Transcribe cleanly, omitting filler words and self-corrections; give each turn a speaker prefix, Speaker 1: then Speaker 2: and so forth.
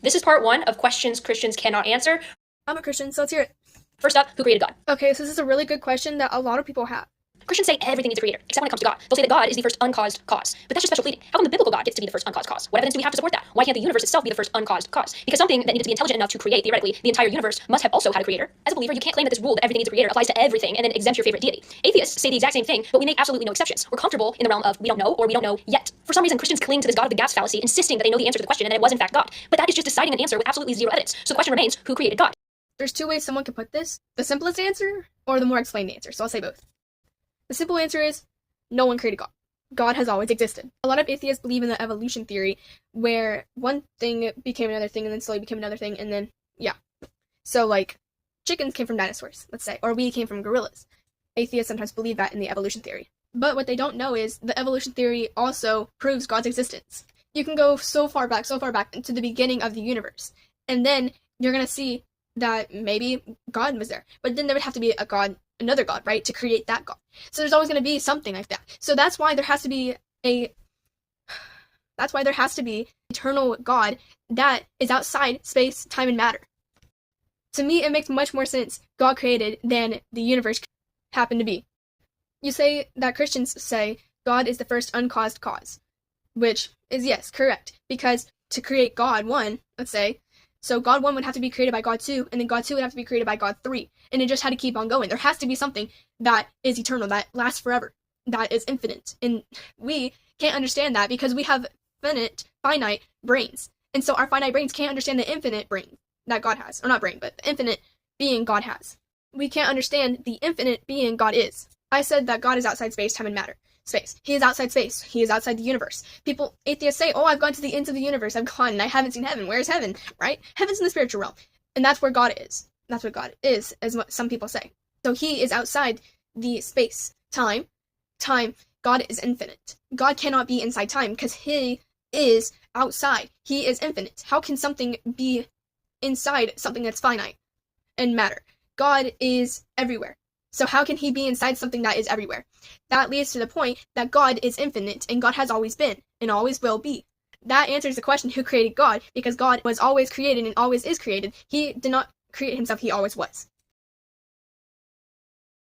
Speaker 1: This is part one of questions Christians cannot answer.
Speaker 2: I'm a Christian, so let's hear it.
Speaker 1: First up, who created God?
Speaker 2: Okay, so this is a really good question that a lot of people have.
Speaker 1: Christians say everything needs a creator, except when it comes to God. They'll say that God is the first uncaused cause. But that's just special pleading. How come the biblical God gets to be the first uncaused cause? What evidence do we have to support that? Why can't the universe itself be the first uncaused cause? Because something that needed to be intelligent enough to create, theoretically, the entire universe must have also had a creator. As a believer, you can't claim that this rule that everything needs a creator applies to everything and then exempt your favorite deity. Atheists say the exact same thing, but we make absolutely no exceptions. We're comfortable in the realm of we don't know or we don't know yet. For some reason, Christians cling to this God of the gaps fallacy, insisting that they know the answer to the question and that it was in fact God. But that is just deciding an answer with absolutely zero evidence. So the question remains, who created God?
Speaker 2: There's two ways someone can put this. The simplest answer or the more explained answer, so I'll say both. The simple answer is no one created God. God has always existed. A lot of atheists believe in the evolution theory where one thing became another thing and then slowly became another thing and then, yeah. So like, chickens came from dinosaurs, let's say, or we came from gorillas. Atheists sometimes believe that in the evolution theory. But what they don't know is the evolution theory also proves God's existence. You can go so far back into the beginning of the universe, and then you're going to see that maybe God was there. But then there would have to be a God, another God, right, to create that God. So there's always going to be something like that. So that's why there has to be eternal God that is outside space, time, and matter. To me, it makes much more sense God created than the universe happened to be. You say that Christians say God is the first uncaused cause, which is, yes, correct, because to create God 1, let's say, so God 1 would have to be created by God 2, and then God 2 would have to be created by God 3, and it just had to keep on going. There has to be something that is eternal, that lasts forever, that is infinite, and we can't understand that because we have finite brains, and so our finite brains can't understand the infinite brain that God has, or not brain, but the infinite being God has. We can't understand the infinite being God is. I said that God is outside space, time, and matter. Space. He is outside space. He is outside the universe. Atheists say, oh, I've gone to the ends of the universe. I've gone and I haven't seen heaven. Where's heaven? Right? Heaven's in the spiritual realm. And that's where God is. That's what God is, as what some people say. So he is outside the space, time. God is infinite. God cannot be inside time because he is outside. He is infinite. How can something be inside something that's finite and matter? God is everywhere. So how can he be inside something that is everywhere? That leads to the point that God is infinite, and God has always been, and always will be. That answers the question, who created God? Because God was always created and always is created. He did not create himself, he always was.